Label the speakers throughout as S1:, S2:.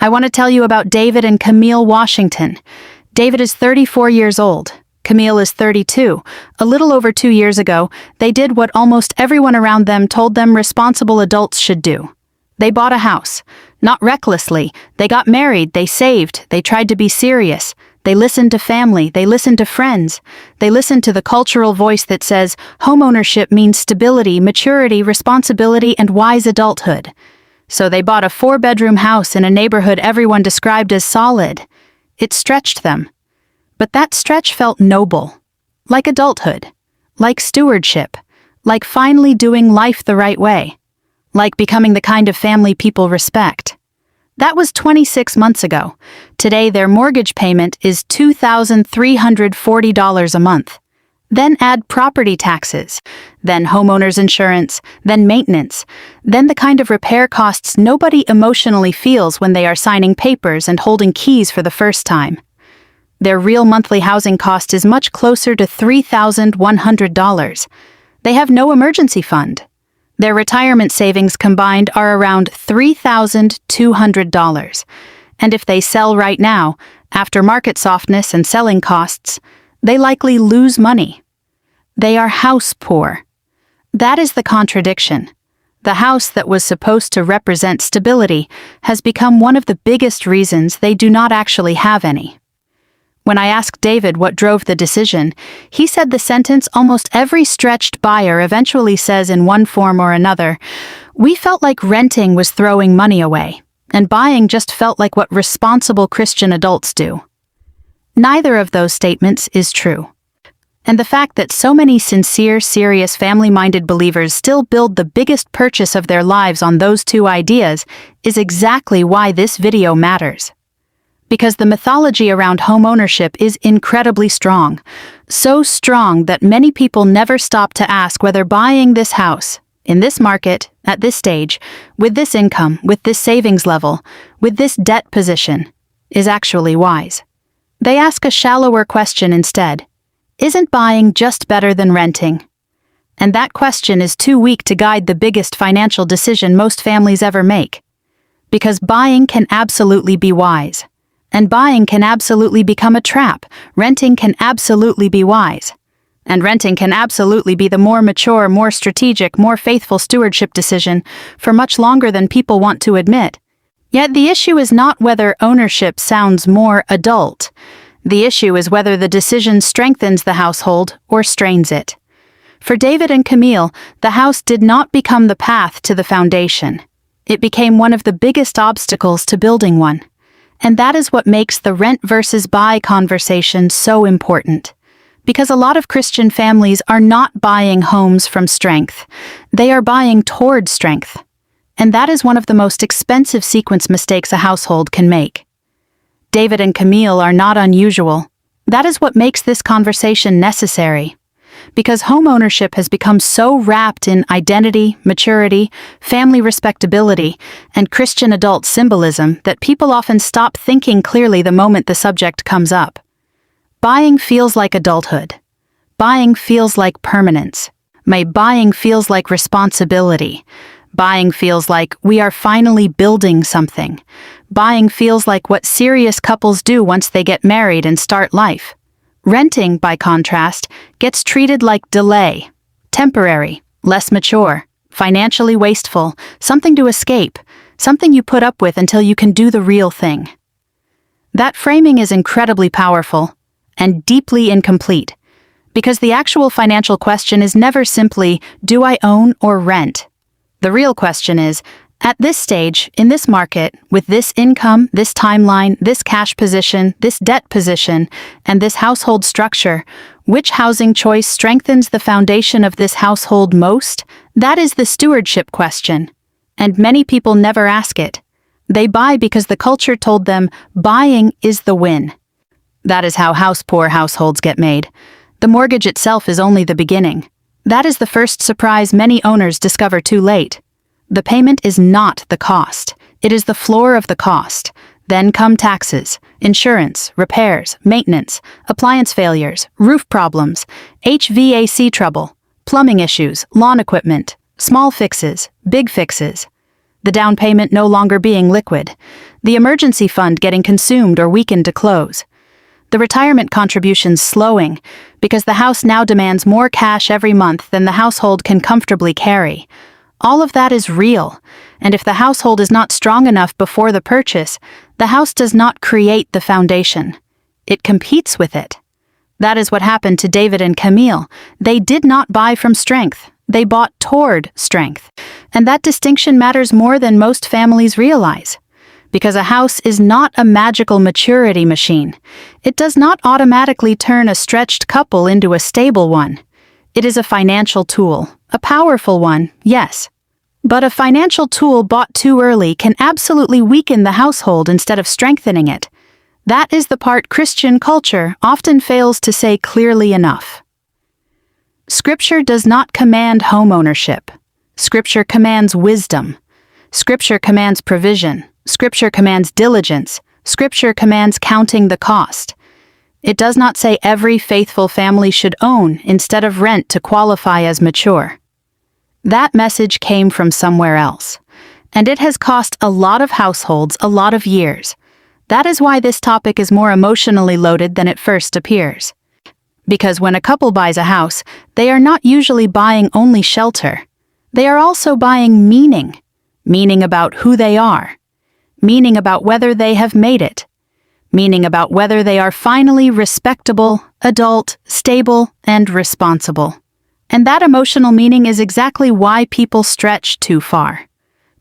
S1: I want to tell you about David and Camille Washington. David is 34 years old. Camille is 32. A little over 2 years ago, they did what almost everyone around them told them responsible adults should do. They bought a house. Not recklessly. They got married, they saved, they tried to be serious. They listened to family, they listened to friends. They listened to the cultural voice that says homeownership means stability, maturity, responsibility, and wise adulthood. So they bought a 4-bedroom house in a neighborhood everyone described as solid. It stretched them. But that stretch felt noble. Like adulthood. Like stewardship. Like finally doing life the right way. Like becoming the kind of family people respect. That was 26 months ago. Today their mortgage payment is $2,340 a month. Then add property taxes, then homeowners insurance, then maintenance, then the kind of repair costs nobody emotionally feels when they are signing papers and holding keys for the first time. Their real monthly housing cost is much closer to $3,100. They have no emergency fund. Their retirement savings combined are around $3,200. And if they sell right now, after market softness and selling costs, they likely lose money. They are house poor. That is the contradiction. The house that was supposed to represent stability has become one of the biggest reasons they do not actually have any. When I asked David what drove the decision, he said the sentence almost every stretched buyer eventually says in one form or another: "We felt like renting was throwing money away, and buying just felt like what responsible Christian adults do." Neither of those statements is true. And the fact that so many sincere, serious, family-minded believers still build the biggest purchase of their lives on those two ideas is exactly why this video matters. Because the mythology around homeownership is incredibly strong. So strong that many people never stop to ask whether buying this house, in this market, at this stage, with this income, with this savings level, with this debt position, is actually wise. They ask a shallower question instead. Isn't buying just better than renting? And that question is too weak to guide the biggest financial decision most families ever make. Because buying can absolutely be wise. And buying can absolutely become a trap. Renting can absolutely be wise. And renting can absolutely be the more mature, more strategic, more faithful stewardship decision for much longer than people want to admit. Yet the issue is not whether ownership sounds more adult. The issue is whether the decision strengthens the household or strains it. For David and Camille, the house did not become the path to the foundation. It became one of the biggest obstacles to building one. And that is what makes the rent versus buy conversation so important. Because a lot of Christian families are not buying homes from strength. They are buying toward strength. And that is one of the most expensive sequence mistakes a household can make. David and Camille are not unusual. That is what makes this conversation necessary. Because homeownership has become so wrapped in identity, maturity, family respectability, and Christian adult symbolism that people often stop thinking clearly the moment the subject comes up. Buying feels like adulthood. Buying feels like permanence. Buying feels like responsibility. Buying feels like we are finally building something. Buying feels like what serious couples do once they get married and start life. Renting, by contrast, gets treated like delay, temporary, less mature, financially wasteful, something to escape, something you put up with until you can do the real thing. That framing is incredibly powerful and deeply incomplete, because the actual financial question is never simply, do I own or rent? The real question is, at this stage, in this market, with this income, this timeline, this cash position, this debt position, and this household structure, which housing choice strengthens the foundation of this household most? That is the stewardship question. And many people never ask it. They buy because the culture told them buying is the win. That is how house-poor households get made. The mortgage itself is only the beginning. That is the first surprise many owners discover too late. The payment is not the cost. It is the floor of the cost. Then come taxes, insurance, repairs, maintenance, appliance failures, roof problems, HVAC trouble, plumbing issues, lawn equipment, small fixes, big fixes. The down payment no longer being liquid. the emergency fund getting consumed or weakened to close, the retirement contributions slowing because the house now demands more cash every month than the household can comfortably carry. All of that is real, and if the household is not strong enough before the purchase, the house does not create the foundation. It competes with it. That is what happened to David and Camille. They did not buy from strength. They bought toward strength. And that distinction matters more than most families realize. Because a house is not a magical maturity machine. It does not automatically turn a stretched couple into a stable one. It is a financial tool, a powerful one, yes. But a financial tool bought too early can absolutely weaken the household instead of strengthening it. That is the part Christian culture often fails to say clearly enough. Scripture does not command homeownership. Scripture commands wisdom. Scripture commands provision. Scripture commands diligence. Scripture commands counting the cost. It does not say every faithful family should own instead of rent to qualify as mature. That message came from somewhere else, and it has cost a lot of households a lot of years. That is why this topic is more emotionally loaded than it first appears. Because when a couple buys a house, they are not usually buying only shelter. They are also buying meaning. Meaning about who they are. Meaning about whether they have made it. Meaning about whether they are finally respectable, adult, stable, and responsible. And that emotional meaning is exactly why people stretch too far.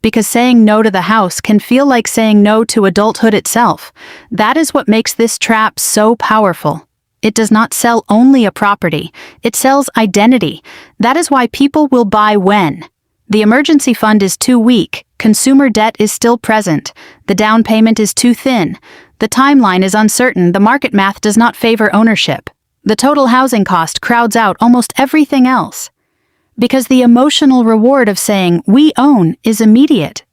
S1: Because saying no to the house can feel like saying no to adulthood itself. That is what makes this trap so powerful. It does not sell only a property. It sells identity. That is why people will buy when the emergency fund is too weak, consumer debt is still present, the down payment is too thin, the timeline is uncertain, the market math does not favor ownership. The total housing cost crowds out almost everything else. Because the emotional reward of saying, "we own," is immediate.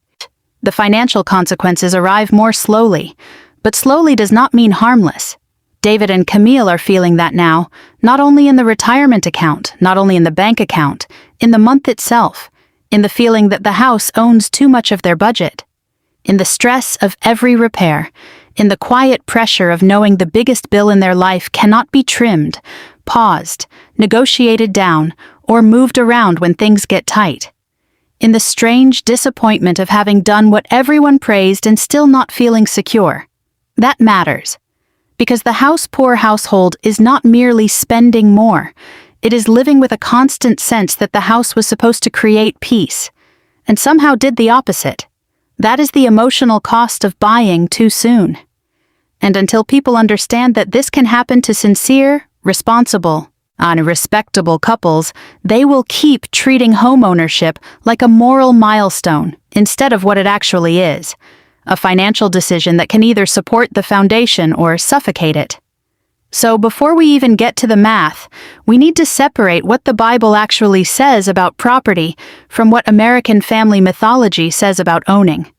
S1: The financial consequences arrive more slowly, but slowly does not mean harmless. David and Camille are feeling that now, not only in the retirement account, not only in the bank account, in the month itself, in the feeling that the house owns too much of their budget, in the stress of every repair, in the quiet pressure of knowing the biggest bill in their life cannot be trimmed, paused, negotiated down, or moved around when things get tight. In the strange disappointment of having done what everyone praised and still not feeling secure. That matters. Because the house-poor household is not merely spending more. It is living with a constant sense that the house was supposed to create peace, and somehow did the opposite. That is the emotional cost of buying too soon. And until people understand that this can happen to sincere, responsible, and respectable couples, they will keep treating homeownership like a moral milestone instead of what it actually is, a financial decision that can either support the foundation or suffocate it. So before we even get to the math, we need to separate what the Bible actually says about property from what American family mythology says about owning.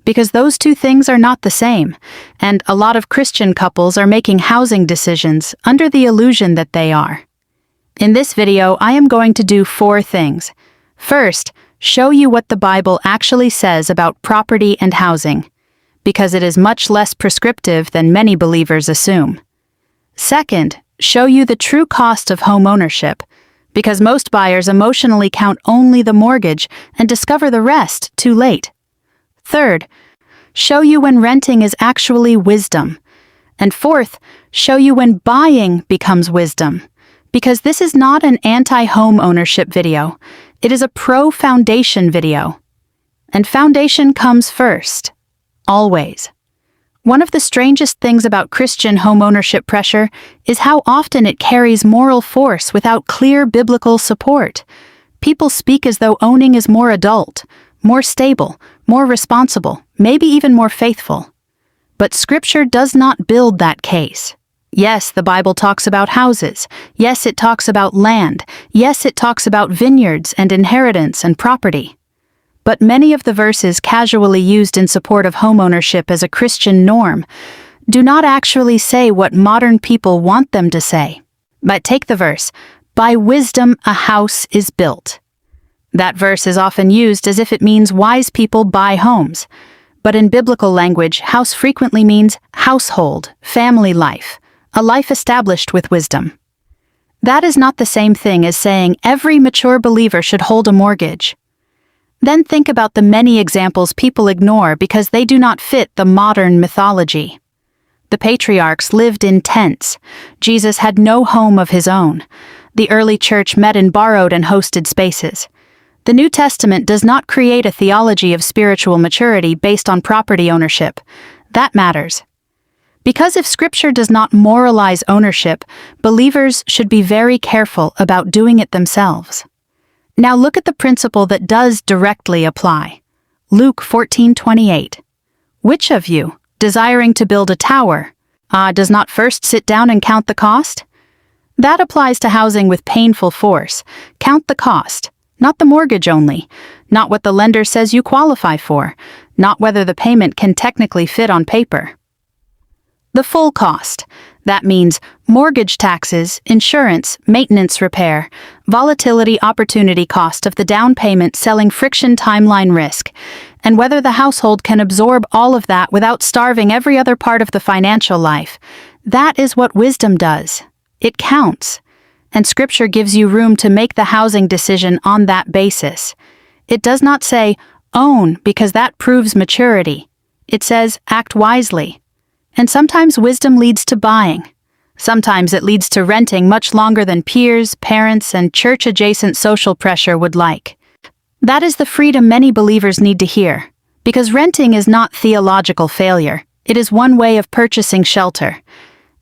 S1: Because those two things are not the same, and a lot of Christian couples are making housing decisions under the illusion that they are. In this video, I am going to do 4 things. First, show you what the Bible actually says about property and housing, because it is much less prescriptive than many believers assume. Second, show you the true cost of home ownership, because most buyers emotionally count only the mortgage and discover the rest too late. Third, show you when renting is actually wisdom. And fourth, show you when buying becomes wisdom, because this is not an anti-home ownership video. It is a pro-foundation video. And foundation comes first. Always. One of the strangest things about Christian homeownership pressure is how often it carries moral force without clear biblical support. People speak as though owning is more adult, more stable, more responsible, maybe even more faithful. But Scripture does not build that case. Yes, the Bible talks about houses. Yes, it talks about land. Yes, it talks about vineyards and inheritance and property. But many of the verses casually used in support of homeownership as a Christian norm do not actually say what modern people want them to say. But take the verse, "By wisdom a house is built." That verse is often used as if it means wise people buy homes. But in biblical language, house frequently means household, family life, a life established with wisdom. That is not the same thing as saying every mature believer should hold a mortgage. Then think about the many examples people ignore because they do not fit the modern mythology. The patriarchs lived in tents. Jesus had no home of his own. The early church met in borrowed and hosted spaces. The New Testament does not create a theology of spiritual maturity based on property ownership. That matters. Because if Scripture does not moralize ownership, believers should be very careful about doing it themselves. Now look at the principle that does directly apply. Luke 14:28. Which of you, desiring to build a tower, does not first sit down and count the cost? That applies to housing with painful force. Count the cost, not the mortgage only, not what the lender says you qualify for, not whether the payment can technically fit on paper. The full cost. That means mortgage taxes, insurance, maintenance repair, volatility opportunity cost of the down payment selling friction timeline risk, and whether the household can absorb all of that without starving every other part of the financial life. That is what wisdom does. It counts. And Scripture gives you room to make the housing decision on that basis. It does not say, own, because that proves maturity. It says, act wisely. And sometimes wisdom leads to buying. Sometimes it leads to renting much longer than peers, parents, and church-adjacent social pressure would like. That is the freedom many believers need to hear, because renting is not theological failure. It is one way of purchasing shelter.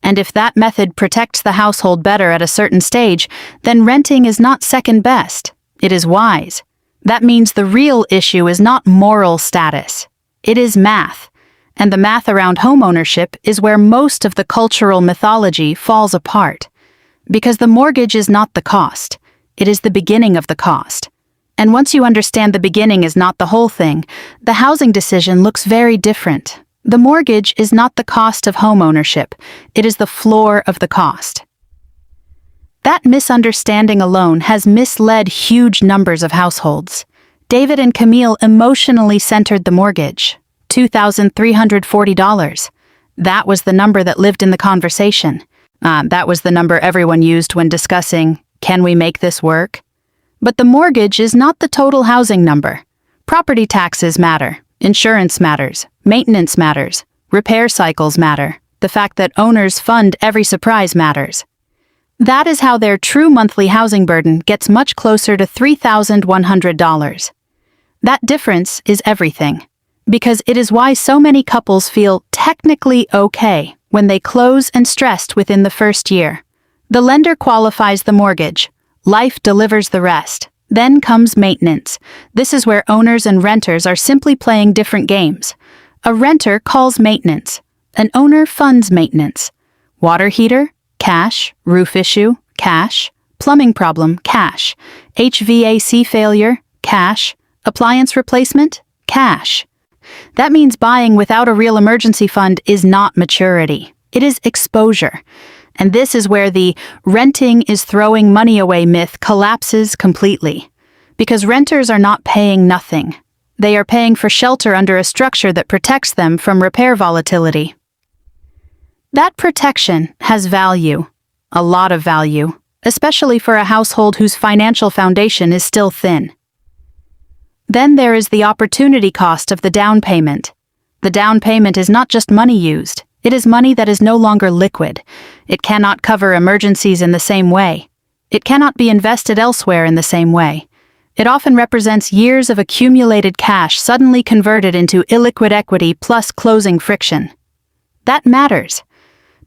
S1: And if that method protects the household better at a certain stage, then renting is not second best. It is wise. That means the real issue is not moral status. It is math. And the math around homeownership is where most of the cultural mythology falls apart. Because the mortgage is not the cost. It is the beginning of the cost. And once you understand the beginning is not the whole thing, the housing decision looks very different. The mortgage is not the cost of homeownership. It is the floor of the cost. That misunderstanding alone has misled huge numbers of households. David and Camille emotionally centered the mortgage. $2,340. That was the number that lived in the conversation. That was the number everyone used when discussing, can we make this work? But the mortgage is not the total housing number. Property taxes matter. Insurance matters. Maintenance matters. Repair cycles matter. The fact that owners fund every surprise matters. That is how their true monthly housing burden gets much closer to $3,100. That difference is everything. Because it is why so many couples feel technically okay when they close and stressed within the first year. The lender qualifies the mortgage. Life delivers the rest. Then comes maintenance. This is where owners and renters are simply playing different games. A renter calls maintenance. An owner funds maintenance. Water heater? Cash. Roof issue? Cash. Plumbing problem? Cash. HVAC failure? Cash. Appliance replacement? Cash. That means buying without a real emergency fund is not maturity. It is exposure. And this is where the renting is throwing money away myth collapses completely. Because renters are not paying nothing. They are paying for shelter under a structure that protects them from repair volatility. That protection has value, a lot of value, especially for a household whose financial foundation is still thin. Then there is the opportunity cost of the down payment. The down payment is not just money used. It is money that is no longer liquid. It cannot cover emergencies in the same way. It cannot be invested elsewhere in the same way. It often represents years of accumulated cash suddenly converted into illiquid equity plus closing friction. That matters.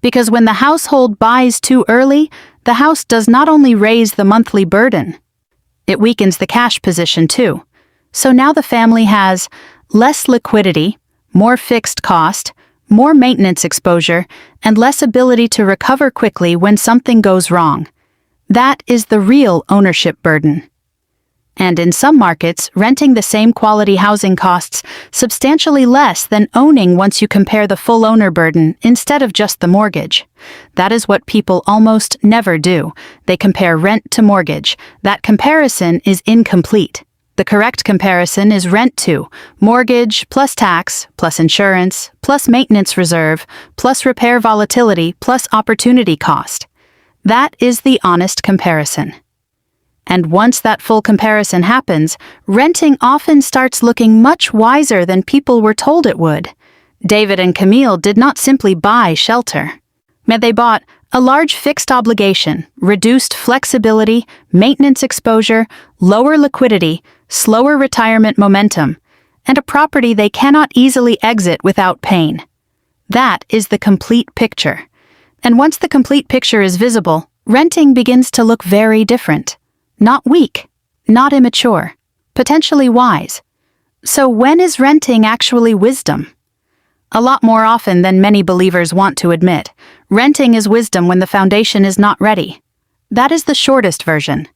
S1: Because when the household buys too early, the house does not only raise the monthly burden, it weakens the cash position too. So now the family has less liquidity, more fixed cost, more maintenance exposure, and less ability to recover quickly when something goes wrong. That is the real ownership burden. And in some markets, renting the same quality housing costs substantially less than owning once you compare the full owner burden instead of just the mortgage. That is what people almost never do. They compare rent to mortgage. That comparison is incomplete. The correct comparison is rent to mortgage plus tax plus insurance plus maintenance reserve plus repair volatility plus opportunity cost. That is the honest comparison. And once that full comparison happens, renting often starts looking much wiser than people were told it would. David and Camille did not simply buy shelter. They bought a large fixed obligation, reduced flexibility, maintenance exposure, lower liquidity, slower retirement momentum, and a property they cannot easily exit without pain. That is the complete picture. And once the complete picture is visible, renting begins to look very different. Not weak, not immature, potentially wise. So when is renting actually wisdom? A lot more often than many believers want to admit, renting is wisdom when the foundation is not ready. That is the shortest version.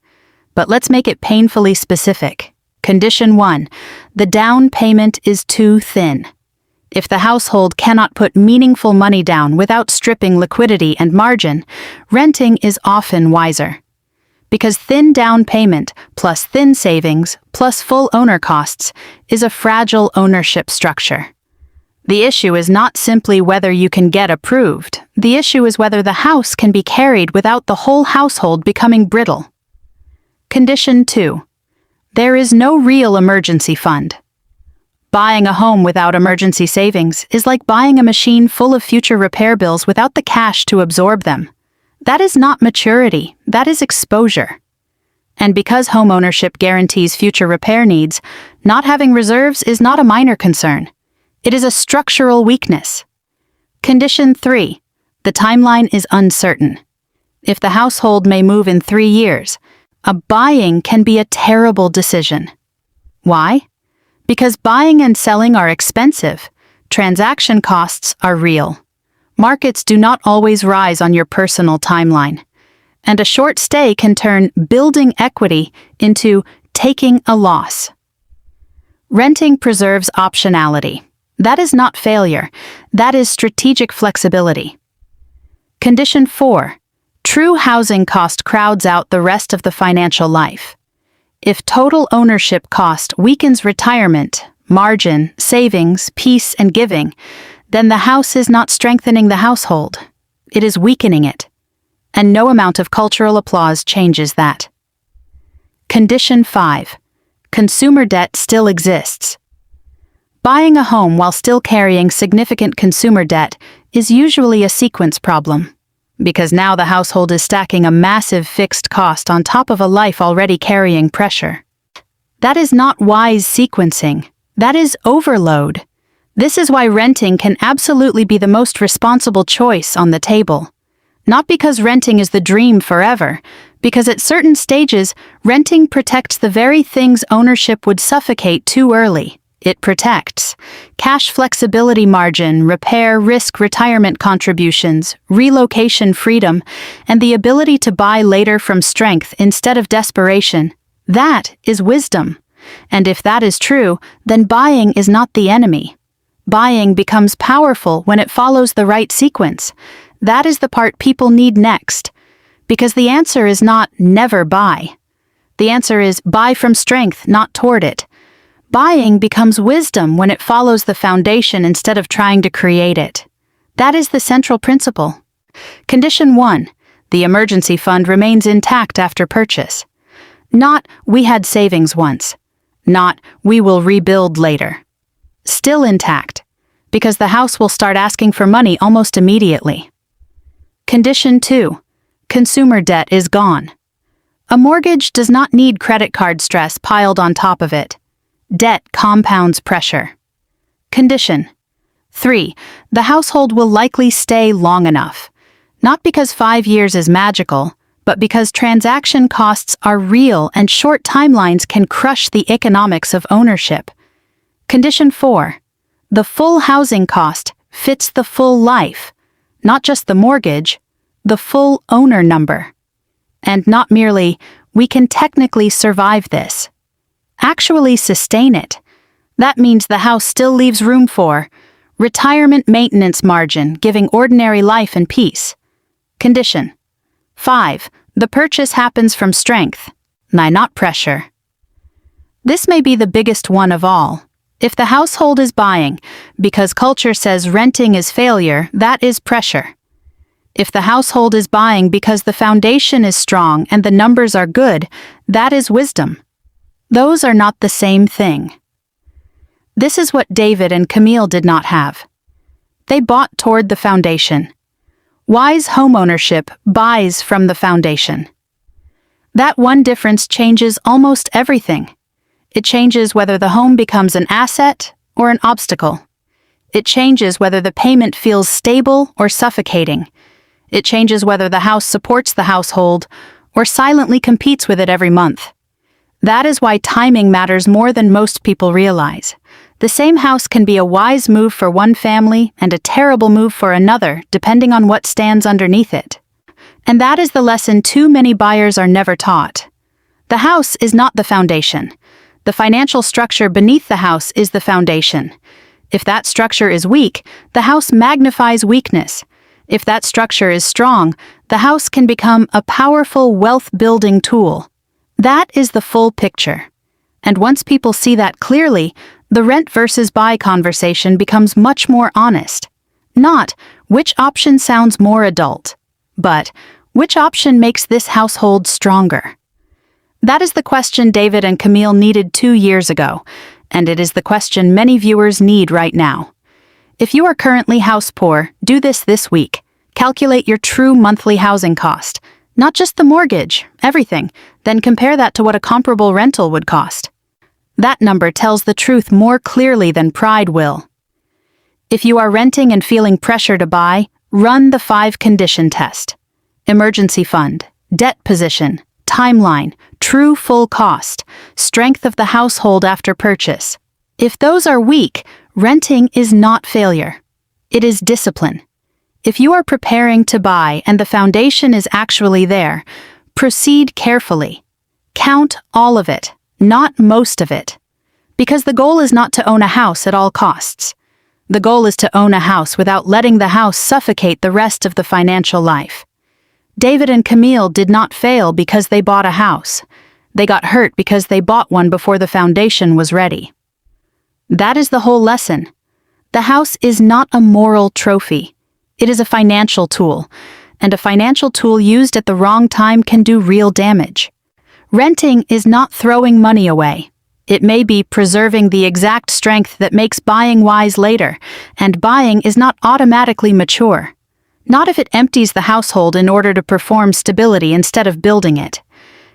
S1: But let's make it painfully specific. Condition 1. The down payment is too thin. If the household cannot put meaningful money down without stripping liquidity and margin, renting is often wiser. Because thin down payment plus thin savings plus full owner costs is a fragile ownership structure. The issue is not simply whether you can get approved. The issue is whether the house can be carried without the whole household becoming brittle. Condition 2. There is no real emergency fund. Buying a home without emergency savings is like buying a machine full of future repair bills without the cash to absorb them. That is not maturity, that is exposure. And because homeownership guarantees future repair needs, not having reserves is not a minor concern. It is a structural weakness. Condition 3. The timeline is uncertain. If the household may move in 3 years, a buying can be a terrible decision. Why? Because buying and selling are expensive. Transaction costs are real. Markets do not always rise on your personal timeline. And a short stay can turn building equity into taking a loss. Renting preserves optionality. That is not failure. That is strategic flexibility. Condition 4. True housing cost crowds out the rest of the financial life. If total ownership cost weakens retirement, margin, savings, peace, and giving, then the house is not strengthening the household. It is weakening it. And no amount of cultural applause changes that. Condition 5. Consumer debt still exists. Buying a home while still carrying significant consumer debt is usually a sequence problem, because now the household is stacking a massive fixed cost on top of a life already carrying pressure. That is not wise sequencing. That is overload. This is why renting can absolutely be the most responsible choice on the table. Not because renting is the dream forever, because at certain stages, renting protects the very things ownership would suffocate too early. It protects cash flexibility margin, repair risk retirement contributions, relocation freedom, and the ability to buy later from strength instead of desperation. That is wisdom. And if that is true, then buying is not the enemy. Buying becomes powerful when it follows the right sequence. That is the part people need next. Because the answer is not never buy. The answer is buy from strength, not toward it. Buying becomes wisdom when it follows the foundation instead of trying to create it. That is the central principle. Condition 1. The emergency fund remains intact after purchase. Not, we had savings once. Not, we will rebuild later. Still intact, because the house will start asking for money almost immediately. Condition 2. Consumer debt is gone. A mortgage does not need credit card stress piled on top of it. Debt compounds pressure. Condition 3. The household will likely stay long enough. Not because 5 years is magical, but because transaction costs are real and short timelines can crush the economics of ownership. Condition 4. The full housing cost fits the full life, not just the mortgage, the full owner number. And not merely, we can technically survive this. Actually sustain it. That means the house still leaves room for retirement maintenance margin, giving ordinary life and peace. Condition 5. The purchase happens from strength, not pressure. This may be the biggest one of all. If the household is buying because culture says renting is failure, that is pressure. If the household is buying because the foundation is strong and the numbers are good, that is wisdom. Those are not the same thing. This is what David and Camille did not have. They bought toward the foundation. Wise homeownership buys from the foundation. That one difference changes almost everything. It changes whether the home becomes an asset or an obstacle. It changes whether the payment feels stable or suffocating. It changes whether the house supports the household or silently competes with it every month. That is why timing matters more than most people realize. The same house can be a wise move for one family and a terrible move for another, depending on what stands underneath it. And that is the lesson too many buyers are never taught. The house is not the foundation. The financial structure beneath the house is the foundation. If that structure is weak, the house magnifies weakness. If that structure is strong, the house can become a powerful wealth-building tool. That is the full picture. And once people see that clearly, the rent versus buy conversation becomes much more honest. Not, which option sounds more adult, but, which option makes this household stronger? That is the question David and Camille needed 2 years ago, and it is the question many viewers need right now. If you are currently house poor, do this week. Calculate your true monthly housing cost, not just the mortgage, everything, then compare that to what a comparable rental would cost. That number tells the truth more clearly than pride will. If you are renting and feeling pressure to buy, run the 5-condition test. Emergency fund, debt position, timeline, true full cost, strength of the household after purchase. If those are weak, renting is not failure. It is discipline. If you are preparing to buy and the foundation is actually there, proceed carefully. Count all of it, not most of it. Because the goal is not to own a house at all costs. The goal is to own a house without letting the house suffocate the rest of the financial life. David and Camille did not fail because they bought a house. They got hurt because they bought one before the foundation was ready. That is the whole lesson. The house is not a moral trophy. It is a financial tool, and a financial tool used at the wrong time can do real damage. Renting is not throwing money away. It may be preserving the exact strength that makes buying wise later, and buying is not automatically mature. Not if it empties the household in order to perform stability instead of building it.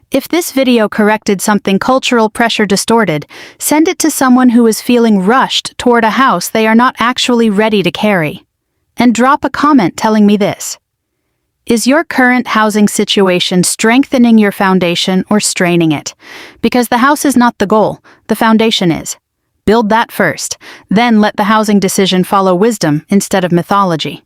S1: If this video corrected something cultural pressure distorted, send it to someone who is feeling rushed toward a house they are not actually ready to carry. And drop a comment telling me this. Is your current housing situation strengthening your foundation or straining it? Because the house is not the goal, the foundation is. Build that first, then let the housing decision follow wisdom instead of mythology.